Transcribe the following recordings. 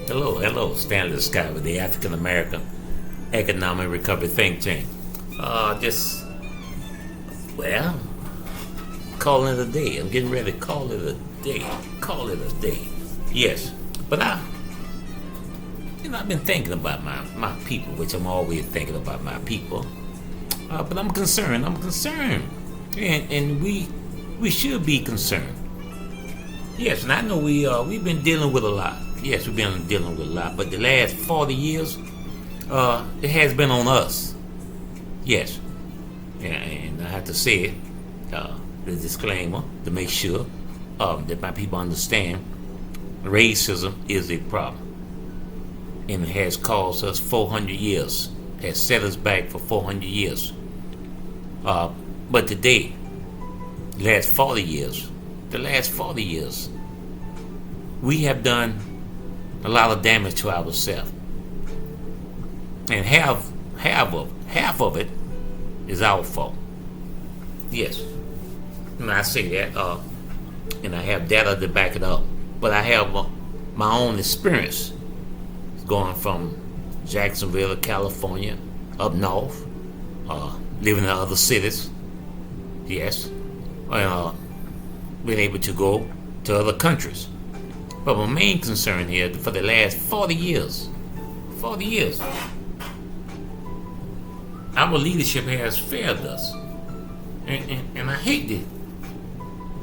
Hello, Stanley L with the African American Economic Recovery Think Tank. Just, well, calling it a day. I'm getting ready to call it a day. Call it a day. Yes, but I've been thinking about my people, which I'm always thinking about my people. But I'm concerned. And we should be concerned. Yes, and I know we've been dealing with a lot. Yes, we've been dealing with a lot, but the last 40 years, it has been on us. Yes, and I have to say it, the disclaimer, to make sure that my people understand racism is a problem. And it has caused us 400 years, has set us back for 400 years. But today, the last 40 years, we have done a lot of damage to ourselves. And half of it is our fault. Yes. And I say that, and I have data to back it up. But I have my own experience going from Jacksonville, California, up north, living in other cities. Yes. Been able to go to other countries. But my main concern here, for the last 40 years, our leadership has failed us. And I hate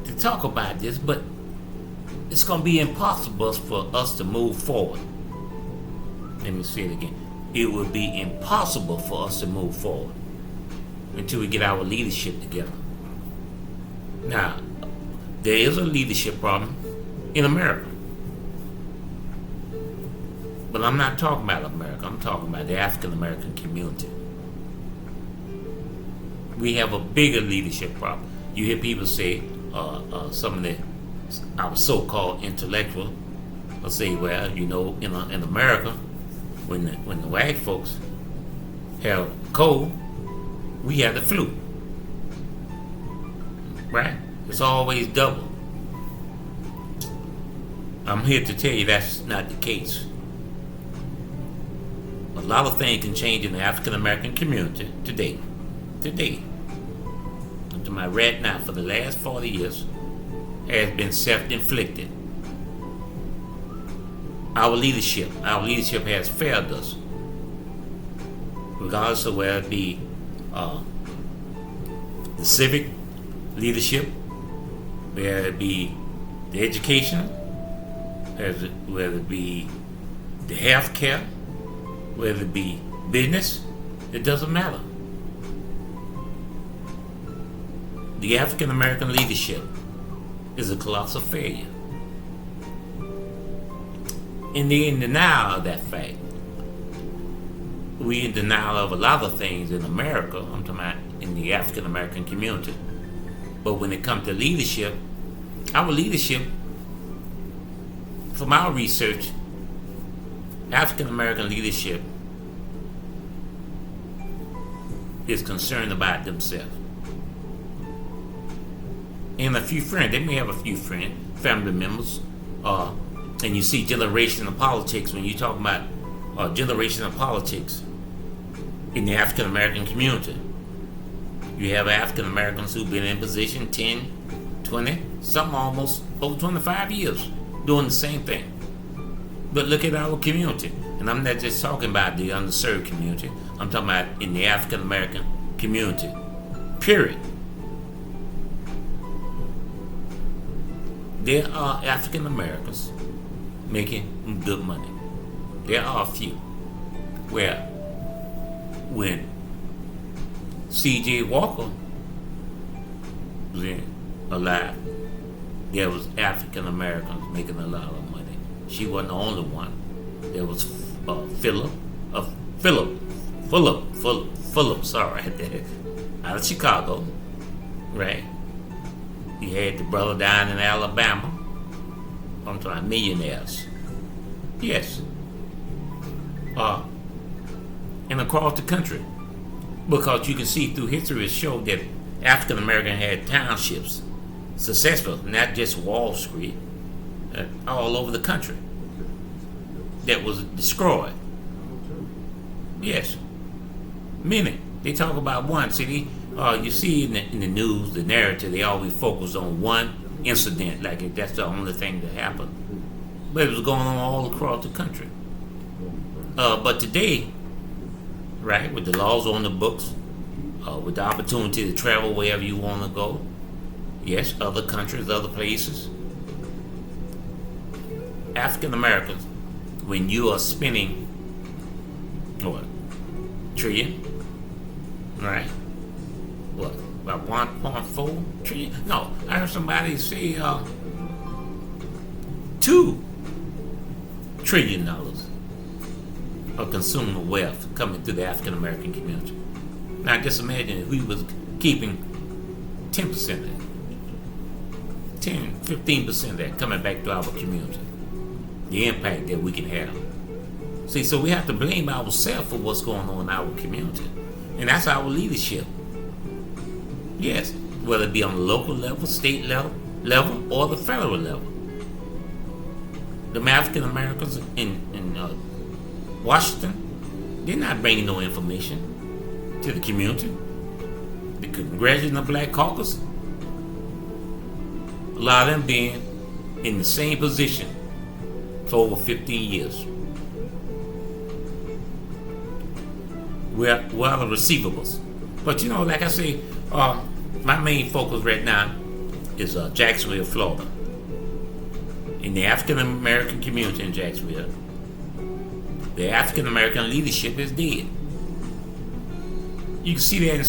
to talk about this, but it's going to be impossible for us to move forward. Let me say it again. It would be impossible for us to move forward until we get our leadership together. Now, there is a leadership problem in America. But I'm not talking about America. I'm talking about the African American community. We have a bigger leadership problem. You hear people say, some of our so-called intellectuals will say, well, in America, when the white folks have cold, we have the flu. Right? It's always double. I'm here to tell you that's not the case. A lot of things can change in the African American community today. And to my right now, for the last 40 years, has been self-inflicted. Our leadership has failed us. Regardless of whether it be the civic leadership, whether it be the education, whether it be the health care, whether it be business, it doesn't matter. The African American leadership is a colossal failure. In denial of that fact. We in denial of a lot of things in America, I'm talking about in the African American community. But when it comes to leadership, our leadership, from our research, African American leadership is concerned about themselves. And a few friends, they may have a few friends, family members, and you see generational politics when you talk about generational politics in the African American community. You have African Americans who've been in position 10, 20, some almost over 25 years doing the same thing. But look at our community. And I'm not just talking about the underserved community. I'm talking about in the African American community. Period. There are African Americans making good money. There are a few. Where when C.J. Walker was alive, there was African Americans making a lot of money. She wasn't the only one. There was Philip, sorry, out of Chicago, right? You had the brother down in Alabama. I'm talking millionaires. Yes. And across the country. Because you can see through history, it showed that African American had townships, successful, not just Wall Street, all over the country. that was destroyed. Yes, many. They talk about one. See, you see in the news, the narrative, they always focus on one incident, like if that's the only thing that happened. But it was going on all across the country. But today, right, with the laws on the books, with the opportunity to travel wherever you want to go, yes, other countries, other places, African Americans, when you are spending, what, trillion, right? What, about 1.4 trillion? No, I heard somebody say $2 trillion of consumer wealth coming through the African American community. Now just imagine if we was keeping 10% of that, 10, 15% of that coming back to our community, the impact that we can have. See, so we have to blame ourselves for what's going on in our community. And that's our leadership. Yes, whether it be on the local level, state level, or the federal level. The African Americans in Washington, they're not bringing no information to the community. The Congressional Black Caucus, a lot of them being in the same position for over 15 years. We're the receivables. But like I say, my main focus right now is Jacksonville, Florida. In the African American community in Jacksonville, the African American leadership is dead. You can see that in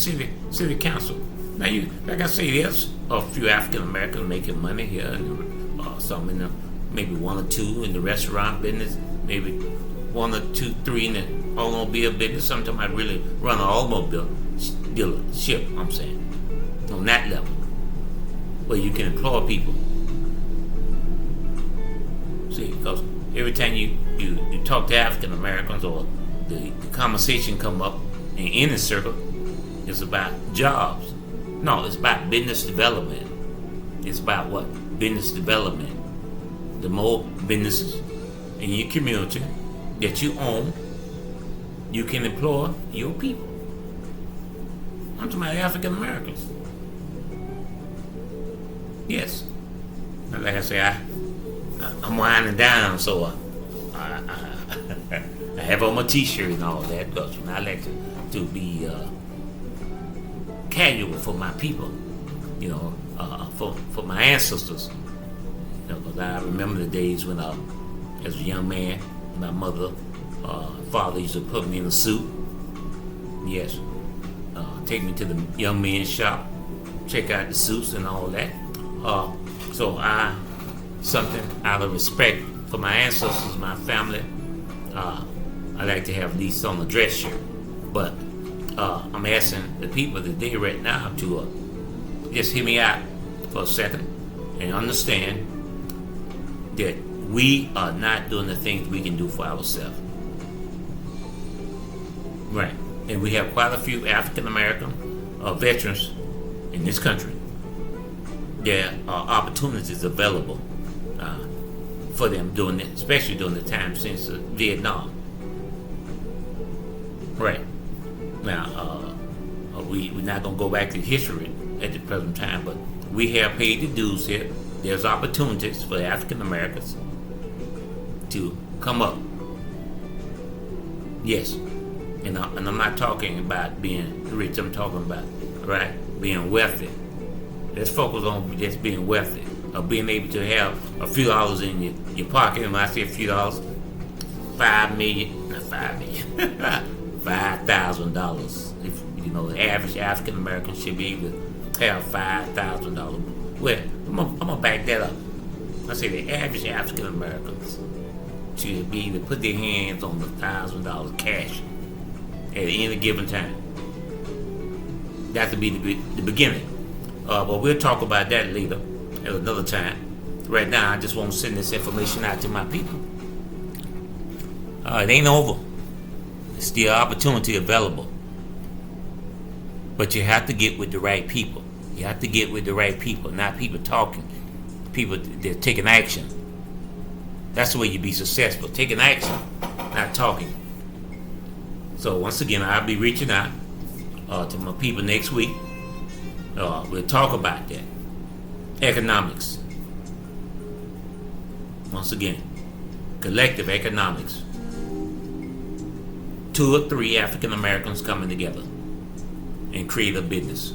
city council. Now, like I say, there's a few African Americans making money here, and some in maybe one or two in the restaurant business, maybe one or two, three in the automobile business. Sometimes I really run an automobile dealership, I'm saying, on that level, where you can employ people. See, because every time you talk to African Americans, or the conversation come up in any circle, it's about jobs. No, it's about business development. It's about what? Business development. The more businesses in your community that you own, you can employ your people. I'm talking about African Americans. Yes. Like I say, I'm winding down, so I have on my t-shirt and all that, but I like to be casual for my people, for my ancestors. Because I remember the days when as a young man, my mother, father used to put me in a suit. Yes. Take me to the young men's shop, check out the suits and all that. So something out of respect for my ancestors, my family, I like to have at least on a dress shirt. But I'm asking the people today right now to just hear me out for a second and understand that we are not doing the things we can do for ourselves. Right. And we have quite a few African American veterans in this country. There are opportunities available for them doing it, especially during the time since Vietnam. Right. Now, we're not going to go back to history at the present time, but we have paid the dues here. There's opportunities for African Americans to come up. Yes. And I'm not talking about being rich. I'm talking about, right, being wealthy. Let's focus on just being wealthy, or being able to have a few dollars in your pocket. And when I say a few dollars, $5 million, not $5 million, $5,000. If the average African American should be able to have $5,000. Well, I'm gonna back that up. I say the average African Americans should be able to put their hands on the $1,000 cash at any given time. That would be the beginning. But we'll talk about that later at another time. Right now, I just want to send this information out to my people. It ain't over. It's still opportunity available. But you have to get with the right people. You have to get with the right people, not people talking. People that are taking action. That's the way you be successful. Taking action, not talking. So once again, I'll be reaching out to my people next week. We'll talk about that. Economics. Once again, collective economics. 2 or 3 African Americans coming together and create a business.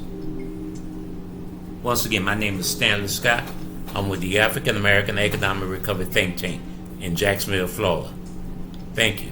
Once again, my name is Stanley Scott. I'm with the African American Economic Recovery Think Tank in Jacksonville, Florida. Thank you.